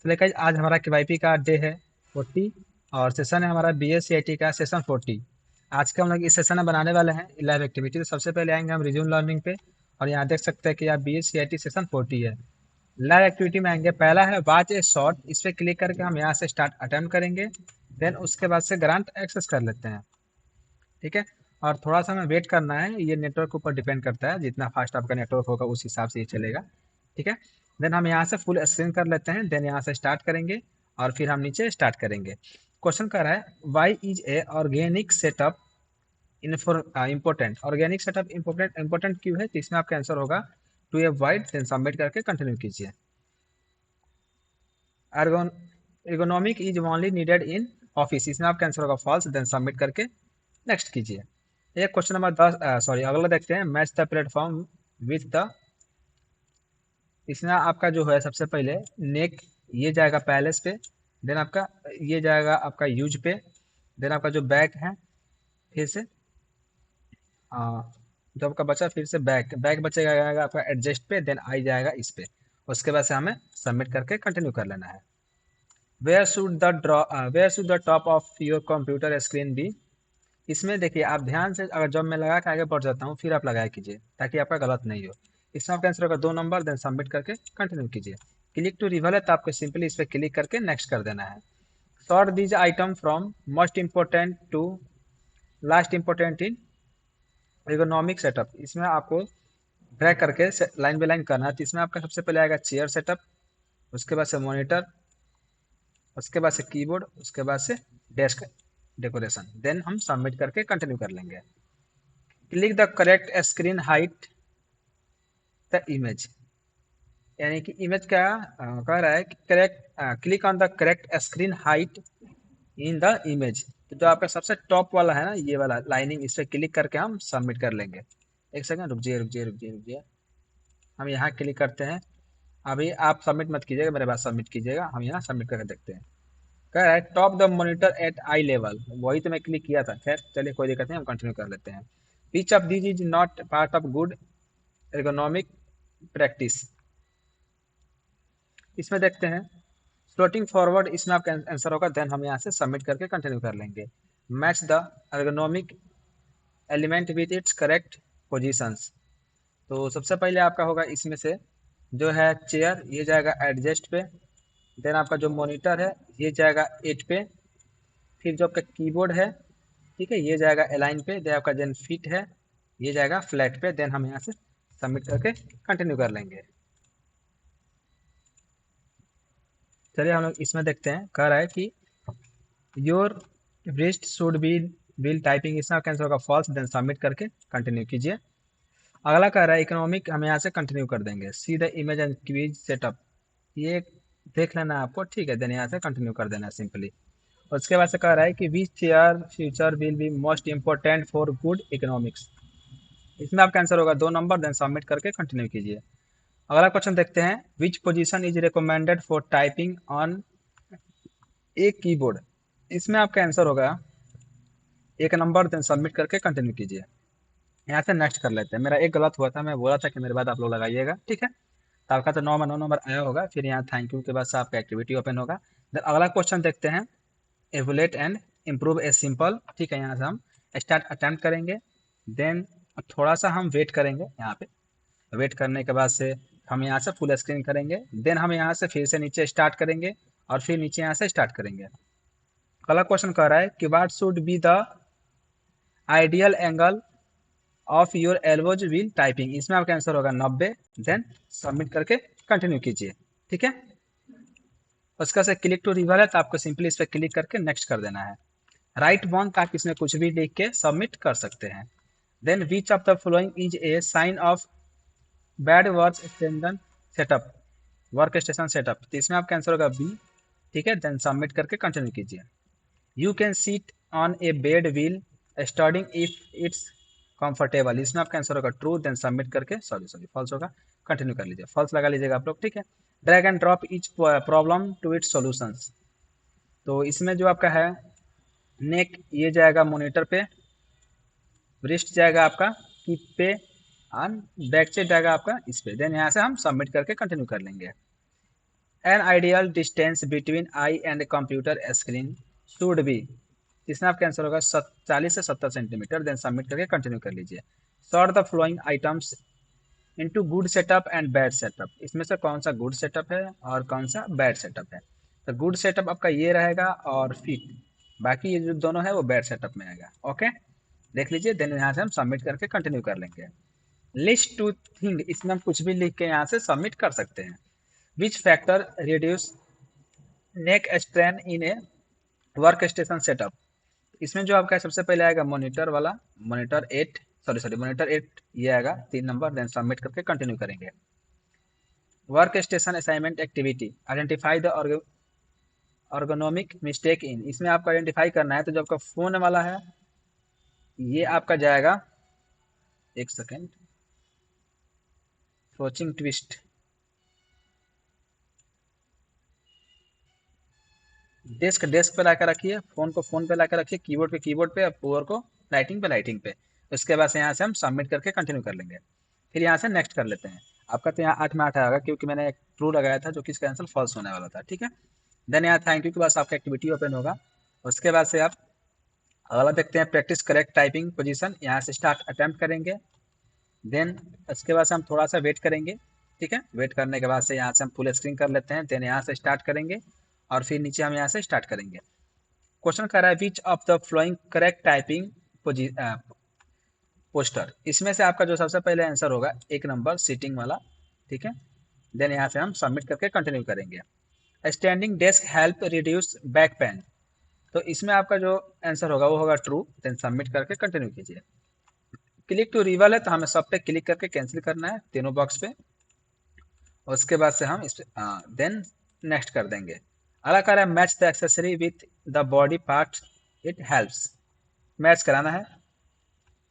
चलिए गाइस, आज हमारा केवाईपी का डे है 40 और सेशन है हमारा बीएससीआईटी का सेशन 40। आज का हम लोग इस सेशन में बनाने वाले हैं लैब एक्टिविटी। तो सबसे पहले आएंगे हम रिज्यूम लर्निंग पे और यहाँ देख सकते हैं कि यहाँ बीएससीआईटी सेशन 40 है। लैब एक्टिविटी में आएंगे, पहला है वाच ए शॉट। इस पर क्लिक करके हम यहाँ से स्टार्ट अटेम्प्ट करेंगे। देन उसके बाद से ग्रांट एक्सेस कर लेते हैं। ठीक है, और थोड़ा सा हमें वेट करना है, ये नेटवर्क के ऊपर डिपेंड करता है, जितना फास्ट आपका नेटवर्क होगा उस हिसाब से ये चलेगा। ठीक है, देन हम यहाँ से फुल स्क्रीन कर लेते हैं। देन यहाँ से स्टार्ट करेंगे और फिर हम नीचे स्टार्ट करेंगे। क्वेश्चन कर रहा है why is a organic setup important. Organic setup important क्यों है? तो इसमें आपका आंसर होगा टू ए वाइड। देन सबमिट करके कंटिन्यू कीजिए। Ergonomic is only needed in office, इसमें आपका आंसर होगा फॉल्स। देन सबमिट करके नेक्स्ट कीजिए। एक क्वेश्चन नंबर 10 अगला देखते हैं, match the platform with the. इसमें आपका जो है सबसे पहले नेक ये जाएगा पैलेस पे। देन आपका ये जाएगा आपका यूज पे। देन आपका जो बैक है फिर से जो आपका बचा फिर से बैक बैक बचेगा जाएगा आपका एडजस्ट पे। देन आई जाएगा इस पे। उसके बाद से हमें सबमिट करके कंटिन्यू कर लेना है। Where should the top of your computer screen be. इसमें देखिए आप ध्यान से, अगर जब मैं लगा के आगे बढ़ जाता हूँ फिर आप लगाया कीजिए ताकि आपका गलत नहीं हो। इसमें आपका आंसर होगा 2 नंबर। देन सबमिट करके कंटिन्यू कीजिए। क्लिक टू रिवल है तो आपको सिंपली इस पर क्लिक करके नेक्स्ट कर देना है। Sort these item from most important to last important in ergonomic setup. इसमें आपको ड्रैग करके लाइन बाय लाइन करना है। तो इसमें आपका सबसे पहले आएगा चेयर सेटअप, उसके बाद से मॉनिटर, उसके बाद से कीबोर्ड, उसके बाद से डेस्क डेकोरेशन। देन हम सबमिट करके कंटिन्यू कर लेंगे। Click the correct screen height the image, यानी कि इमेज क्या कह रहा है कि correct click on the correct screen height in the image. तो जो आपका सबसे टॉप वाला है ना, ये वाला लाइनिंग, इस पर क्लिक करके हम सबमिट कर लेंगे। एक सेकंड रुक जाइए। हम यहाँ क्लिक करते हैं। अभी आप सबमिट मत कीजिएगा, मेरे पास सबमिट कीजिएगा। हम यहाँ सबमिट करके देखते हैं। कह रहा है top the monitor at eye level, वही तो मैं क्लिक किया था। खैर चलिए कोई दिक्कत नहीं, हम कंटिन्यू कर लेते हैं। Which of this is not part of good ergonomic practice. इसमें देखते हैं फ्लोटिंग फॉरवर्ड, इसमें आपका आंसर होगा। देन हम यहाँ से सबमिट करके कंटिन्यू कर लेंगे। Match the ergonomic element with its correct positions. तो सबसे पहले आपका होगा इसमें से जो है चेयर, ये जाएगा एडजस्ट पे। देन आपका जो मॉनिटर है ये जाएगा 8 पे। फिर जो आपका कीबोर्ड है, ठीक है, ये जाएगा अलाइन पे। देन आपका जेन फिट है ये जाएगा फ्लैट पे। देन हम यहाँ से सबमिट करके कंटिन्यू कर लेंगे। चलिए हम लोग इसमें देखते हैं। कह रहा है कि your wrist should be bill typing, इसमें कैंसिल होगा फॉल्स। देन सबमिट करके कंटिन्यू कीजिए। अगला कह रहा है इकोनॉमिक, हम यहाँ से कंटिन्यू कर देंगे। See the image and quiz setup, ये देख लेना है आपको, ठीक है। देन यहाँ से कंटिन्यू कर देना है सिंपली। उसके बाद से कह रहा है कि which year future will be most important for good economics. इसमें आपका आंसर होगा 2 नंबर। देन सबमिट करके कंटिन्यू कीजिए। अगला क्वेश्चन देखते हैं, which position is recommended for typing on a keyboard. इसमें आपका आंसर होगा 1 नंबर। देन सबमिट करके कंटिन्यू कीजिए। यहाँ से नेक्स्ट कर लेते हैं। मेरा एक गलत हुआ था, मैं बोला था कि मेरे बाद आप लोग लगाइएगा, ठीक है। तो आपका तो 9 नंबर आया होगा। फिर यहाँ थैंक यू के बाद से आपका एक्टिविटी ओपन होगा। देन अगला क्वेश्चन देखते हैं, evaluate and improve a simple. ठीक है, यहाँ से हम स्टार्ट अटैम्प्ट करेंगे। देन थोड़ा सा हम वेट करेंगे। यहाँ पे वेट करने के बाद से हम यहाँ से फुल स्क्रीन करेंगे। देन हम यहाँ से फिर से नीचे स्टार्ट करेंगे और फिर नीचे यहाँ से स्टार्ट करेंगे। अगला क्वेश्चन कह रहा है कि what should be the ideal angle of your elbows wheel typing. इसमें आपका आंसर होगा 90। देन सबमिट करके कंटिन्यू कीजिए, ठीक है। उसका से क्लिक टू रिवर है तो आपको सिंपली इस पर क्लिक करके नेक्स्ट कर देना है। राइट वन, ताकि इसमें कुछ भी लिख के सबमिट कर सकते हैं। Then which of the following is a sign of bad work station setup. तो इसमें आपका आंसर होगा बी, ठीक है। देन सबमिट करके कंटिन्यू कीजिए। You can seat on a bed wheel starting if it's comfortable. इसमें आपका आंसर होगा ट्रू। देन सबमिट करके सॉरी फॉल्स होगा, कंटिन्यू कर लीजिए। फॉल्स लगा लीजिएगा आप लोग, ठीक है। Drag and drop each problem to its solutions. तो इसमें जो आपका है नेक ये जाएगा मॉनिटर पे, रिस्ट जाएगा आपका कीप पे, और बैक से जाएगा आपका इस पे। देन यहाँ से हम सबमिट करके कंटिन्यू कर लेंगे। An ideal distance between I and computer screen should be, इसमें आपका आंसर होगा 40 से 70 सेंटीमीटर। देन सबमिट करके कंटिन्यू कर लीजिए। Sort the following items into good setup and bad setup, इसमें से कौन सा गुड सेटअप है और कौन सा बैड सेटअप है। तो गुड सेटअप आपका ये रहेगा और फिट, बाकी ये जो दोनों है वो बैड सेटअप में आएगा। ओके, देख लीजिए। देन यहाँ से हम सबमिट करके कंटिन्यू कर लेंगे। लिस्ट टू थिंग, इसमें हम कुछ भी लिख के यहाँ से सबमिट कर सकते हैं। Which factor reduce neck strain in A work station setup, इसमें जो आपका सबसे पहले आएगा मॉनिटर वाला, मॉनिटर 8, सॉरी मॉनिटर 8 ये आएगा 3 नंबर। देन सबमिट करके कंटिन्यू करेंगे। Work station assignment activity, identify the ergonomic mistake in, इसमें आपको आइडेंटिफाई करना है। तो जो आपका फोन वाला है ये आपका जाएगा, एक सेकेंड, सोचिंग ट्विस्ट, डेस्क पे लाकर रखिए, फोन को फोन पे लाकर रखिए, कीबोर्ड पे, पावर को लाइटिंग पे। उसके बाद से यहाँ से हम सबमिट करके कंटिन्यू कर लेंगे। फिर यहाँ से नेक्स्ट कर लेते हैं। आपका तो यहाँ 8 में 8 आएगा क्योंकि मैंने एक ट्रू लगाया था जो कि इसका आंसर फॉल्स होने वाला था। ठीक है, देन यहाँ थैंक यू के बाद आपका एक्टिविटी ओपन होगा। उसके बाद से आप अगला देखते हैं, प्रैक्टिस करेक्ट टाइपिंग पोजीशन, यहाँ से स्टार्ट अटेम्प्ट करेंगे। देन उसके बाद से हम थोड़ा सा वेट करेंगे। ठीक है, वेट करने के बाद से यहाँ से हम फुल स्क्रीन कर लेते हैं। देन यहाँ से स्टार्ट करेंगे और फिर नीचे हम यहाँ से स्टार्ट करेंगे। क्वेश्चन कर रहा है विच of the flowing correct typing poster, इसमें से आपका जो सबसे पहले आंसर होगा 1 नंबर सीटिंग वाला। ठीक है, देन यहाँ से हम सबमिट करके कंटिन्यू करेंगे। Standing desk help reduce back pain, तो इसमें आपका जो आंसर होगा वो होगा ट्रू। देन सबमिट करके कंटिन्यू कीजिए। क्लिक टू रिवल है तो हमें सब पे क्लिक करके कैंसिल करना है, तीनों बॉक्स पे। उसके बाद से हम इस देन नेक्स्ट कर देंगे। अगला कह रहा है match the accessory with the body part it helps, match कराना है।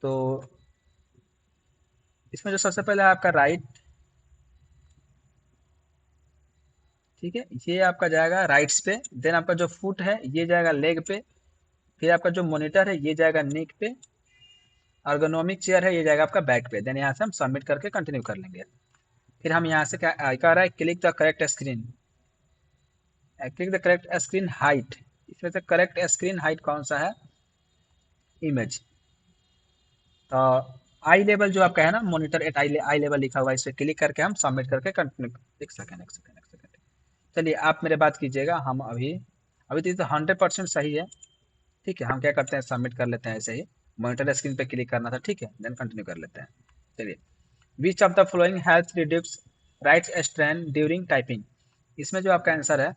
तो इसमें जो सबसे पहले आपका राइट, ठीक है, ये आपका जाएगा राइट्स पे। देन आपका जो फुट है ये जाएगा लेग पे। फिर आपका जो मॉनिटर है ये जाएगा नेक पे। अर्गोनॉमिक चेयर है ये जाएगा आपका बैक पे। देन यहाँ से हम सबमिट करके कंटिन्यू कर लेंगे। फिर हम यहाँ से क्या कह रहा है, click the correct screen, click the correct screen height, इसमें से करेक्ट स्क्रीन हाइट कौन सा है, इमेज। तो आई लेवल जो आपका है ना, मॉनिटर एट आई लेवल लिखा हुआ है, इस पर क्लिक करके हम सबमिट करके कंटिन्यू। एक सेकेंड, चलिए आप मेरे बात कीजिएगा। हम अभी अभी तो 100% सही है। ठीक है, हम क्या करते हैं, सबमिट कर लेते हैं ऐसे ही। मॉनिटर स्क्रीन पे क्लिक करना था, ठीक है, देन कंटिन्यू कर लेते हैं। चलिए, विच of the flowing health reduce right strain during typing, इसमें जो आपका आंसर है,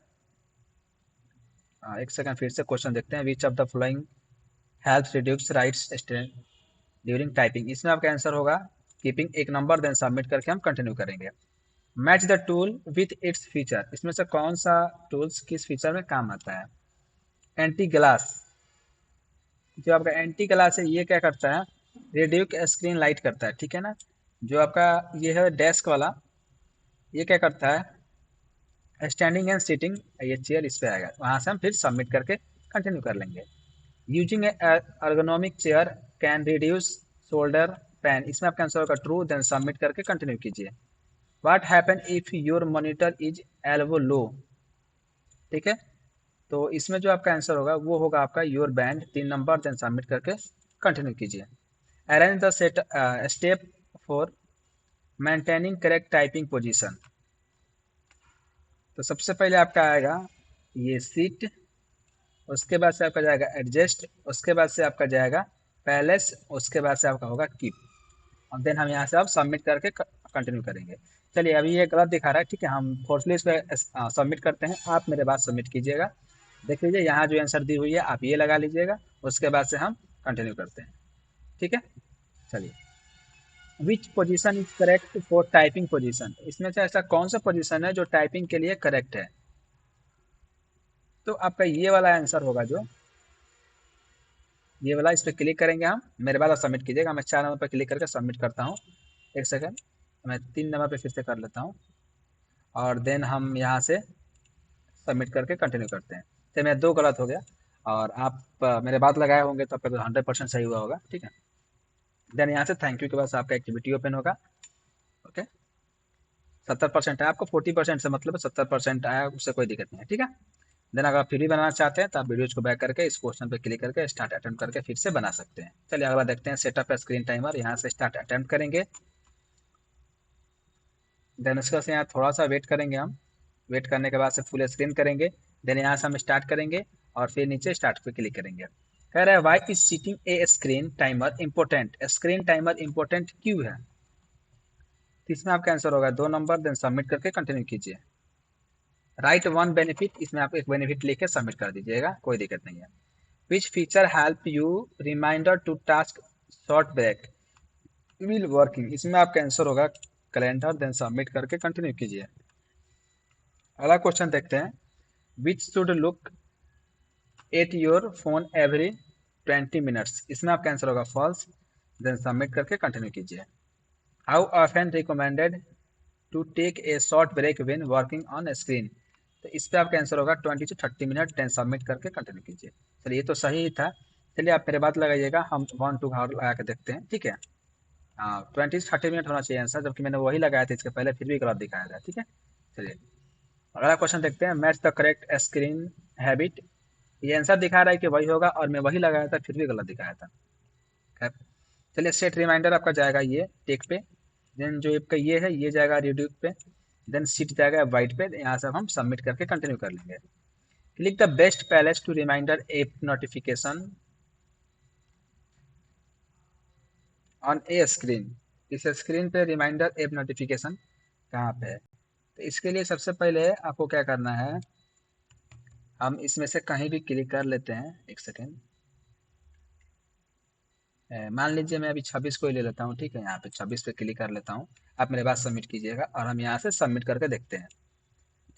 एक सेकंड फिर से क्वेश्चन देखते हैं। विच of the flowing health reduce right strain during typing, इसमें आपका आंसर होगा कीपिंग, 1 नंबर। देन सबमिट करके हम कंटिन्यू करेंगे। Match the tool with its feature, इसमें से कौन सा टूल्स किस फीचर में काम आता है। एंटी ग्लास, जो आपका एंटी ग्लास है ये क्या करता है, रेडियो स्क्रीन लाइट करता है। ठीक है ना, जो आपका ये है डेस्क वाला, ये क्या करता है, स्टैंडिंग एंड सीटिंग, ये चेयर इस पे आएगा। वहां से हम फिर सबमिट करके कंटिन्यू कर लेंगे। Using ergonomic chair can reduce shoulder pain, इसमें आपका आंसर होगा ट्रू। देन सबमिट करके कंटिन्यू कीजिए। What happen if your monitor is elbow low, ठीक है, तो इसमें जो आपका आंसर होगा वो होगा आपका your band, 3 number. Then submit करके कंटिन्यू कीजिए। Arrange the set step for maintaining correct typing position, तो सबसे पहले आपका आएगा ये सीट, उसके बाद से आपका जाएगा एडजस्ट, उसके बाद से आपका जाएगा पैलेस, उसके बाद से आपका होगा कीप। और देन हम यहाँ से अब सबमिट करके कंटिन्यू करेंगे। चलिए, अभी ये गलत दिखा रहा है, ठीक है, हम फोर्थली इस पर सबमिट करते हैं। आप मेरे बाद सबमिट कीजिएगा। देख लीजिए यहाँ जो आंसर दी हुई है आप ये लगा लीजिएगा, उसके बाद से हम कंटिन्यू करते हैं। ठीक है, चलिए। Which position is correct for typing position, इसमें से ऐसा कौन सा पोजीशन है जो टाइपिंग के लिए करेक्ट है। तो आपका ये वाला आंसर होगा, जो ये वाला, इस पर क्लिक करेंगे हम, मेरे बाद आप सबमिट कीजिएगा। मैं 4 नंबर पर क्लिक करके सबमिट करता हूँ। एक सेकंड, मैं 3 नंबर पे फिर से कर लेता हूँ और देन हम यहाँ से सबमिट करके कंटिन्यू करते हैं। तो मेरा 2 गलत हो गया और आप मेरे बात लगाए होंगे तो आपका 100% सही हुआ होगा। ठीक है, देन यहाँ से थैंक यू के बाद आपका एक्टिविटी ओपन होगा। ओके, 70% है, आपको 40% से मतलब 70% आया, उससे कोई दिक्कत नहीं है, ठीक है। देन अगर आप फिर भी बनाना चाहते हैं तो आप वीडियोज को बैक करके इस क्वेश्चन पे क्लिक करके स्टार्ट अटेम्प्ट करके फिर से बना सकते हैं। चलिए अगला देखते हैं, सेटअप स्क्रीन टाइमर, यहाँ से स्टार्ट अटेम्प्ट करेंगे। देन उसके बाद यहाँ थोड़ा सा वेट करेंगे हम, वेट करने के बाद से फुल स्क्रीन करेंगे। देन यहाँ से हम स्टार्ट करेंगे और फिर नीचे स्टार्ट पे क्लिक करेंगे। कह रहा है why is setting a screen timer important, screen timer important क्यों है। तो इसमें आपका आंसर होगा 2 नंबर, देन सबमिट करके कंटिन्यू कीजिए। राइट वन बेनिफिट, इसमें आप एक बेनिफिट लिख के सबमिट कर दीजिएगा, कोई दिक्कत नहीं है। Which feature help you reminder to task short break will working, इसमें आपका आंसर होगा कैलेंडर, देन सबमिट करके कंटिन्यू कीजिए। अगला क्वेश्चन देखते हैं, which should look at your phone every 20 minutes, इसमें आपका आंसर होगा फॉल्स, देन सबमिट करके कंटिन्यू कीजिए। How often recommended to take a short break when working on screen, तो इस पर आपका आंसर होगा 20 to 30 मिनट, देन सबमिट करके कंटिन्यू कीजिए। चलिए ये तो सही ही था। चलिए आप मेरे बात लगाइएगा, हम 1 2 घाट लगा के देखते हैं, ठीक है। हाँ 20 से 30 मिनट होना चाहिए आंसर, जबकि मैंने वही लगाया था इसके पहले, फिर भी गलत दिखाया था, ठीक है। चलिए अगला क्वेश्चन देखते हैं, match the correct screen habit, ये आंसर दिखा रहा है कि वही होगा और मैं वही लगाया था, फिर भी गलत दिखाया था। खैर चलिए, सेट रिमाइंडर आपका जाएगा ये टेक पे, देन जो आपका ये है ये जाएगा रिड्यूस पे, देन सीट जाएगा वाइट पे, यहाँ से हम सबमिट करके कंटिन्यू कर लेंगे। Click the best palace to reminder app notification on a screen, इस स्क्रीन पे रिमाइंडर ऐप नोटिफिकेशन कहाँ पे है। तो इसके लिए सबसे पहले आपको क्या करना है, हम इसमें से कहीं भी क्लिक कर लेते हैं, एक सेकेंड। मान लीजिए मैं अभी 26 को ही ले लेता हूँ, ठीक है, यहाँ पे 26 पे क्लिक कर लेता हूँ। आप मेरे पास सबमिट कीजिएगा और हम यहाँ से सबमिट करके देखते हैं।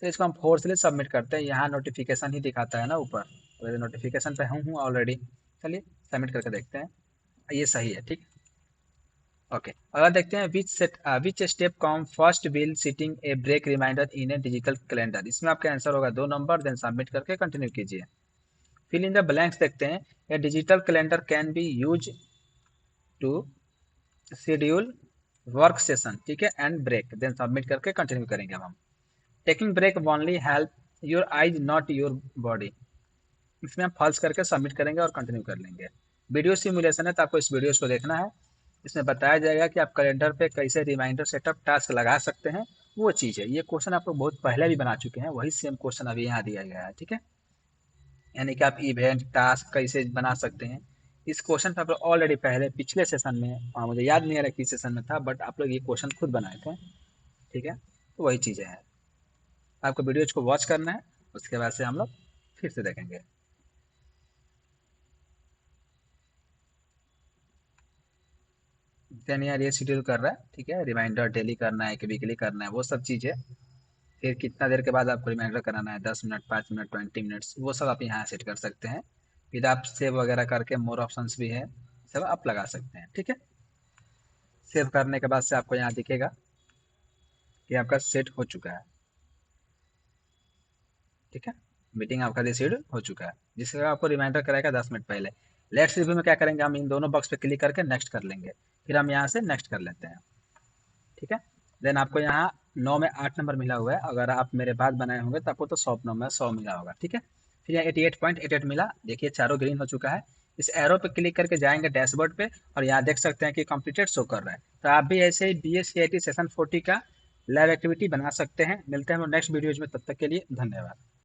तो इसको हम फोर्सली सबमिट करते हैं, यहाँ नोटिफिकेशन ही दिखाता है ना ऊपर, तो नोटिफिकेशन पे हूँ ऑलरेडी। चलिए सबमिट करके देखते हैं, ये सही है, ठीक। ओके अगला देखते हैं, which step come first will setting a break reminder in a digital calendar, इसमें आपका आंसर होगा 2 नंबर, देन सबमिट करके कंटिन्यू कीजिए। फिल इन द ब्लैंक्स देखते हैं, a digital calendar can be use to schedule work session, ठीक है, and break, then submit करके कंटिन्यू करेंगे अब हम। Taking break only help your eyes not your body, इसमें हम फॉल्स करके सबमिट करेंगे और कंटिन्यू कर लेंगे। वीडियो सिमुलेशन है तो आपको इस वीडियोस को देखना है, इसमें बताया जाएगा कि आप कैलेंडर पे कैसे रिमाइंडर सेटअप टास्क लगा सकते हैं, वो चीज़ है। ये क्वेश्चन आप लोग बहुत पहले भी बना चुके हैं, वही सेम क्वेश्चन अभी यहाँ दिया गया है, ठीक है। यानी कि आप इवेंट टास्क कैसे बना सकते हैं, इस क्वेश्चन पर आप लोग ऑलरेडी पहले पिछले सेशन में, मुझे याद नहीं आ रहा किस सेशन में था, बट आप लोग ये क्वेश्चन खुद बनाए थे, ठीक है। तो वही चीज़ें हैं, आपको वीडियोज को वॉच करना है, उसके बाद से हम लोग फिर से देखेंगे। देन यार ये शेड्यूल कर रहा है, ठीक है, रिमाइंडर डेली करना है कि वीकली करना है, वो सब चीज़ है। फिर कितना देर के बाद आपको रिमाइंडर कराना है, 10 मिनट, 5 मिनट, 20 मिनट्स, वो सब आप यहाँ सेट कर सकते हैं। फिर आप सेव वगैरह करके मोर ऑप्शंस भी है, सब आप लगा सकते हैं, ठीक है। सेव करने के बाद से आपको यहाँ दिखेगा कि आपका सेट हो चुका है, ठीक है। मीटिंग आपका रिसीव्ड हो चुका है, जिससे आपको रिमाइंडर कराएगा 10 मिनट पहले। लेट्स रिव्यू में क्या करेंगे, हम इन दोनों बॉक्स पे क्लिक करके नेक्स्ट कर लेंगे, फिर हम यहाँ से नेक्स्ट कर लेते हैं, ठीक है। देन आपको यहाँ 9 में 8 नंबर मिला हुआ है, अगर आप मेरे बाद बनाए होंगे तो आपको तो 100 में 100 मिला होगा, ठीक है। फिर यहाँ 88.88 मिला, देखिए चारों ग्रीन हो चुका है। इस एरो पे क्लिक करके जाएंगे डैशबोर्ड पे और यहाँ देख सकते हैं कि कंप्लीटेड शो कर रहा है। तो आप भी ऐसे ही BSc IT सेशन 40 का लैब एक्टिविटी बना सकते हैं। मिलते हैं हम नेक्स्ट वीडियोज में, तब तक के लिए धन्यवाद।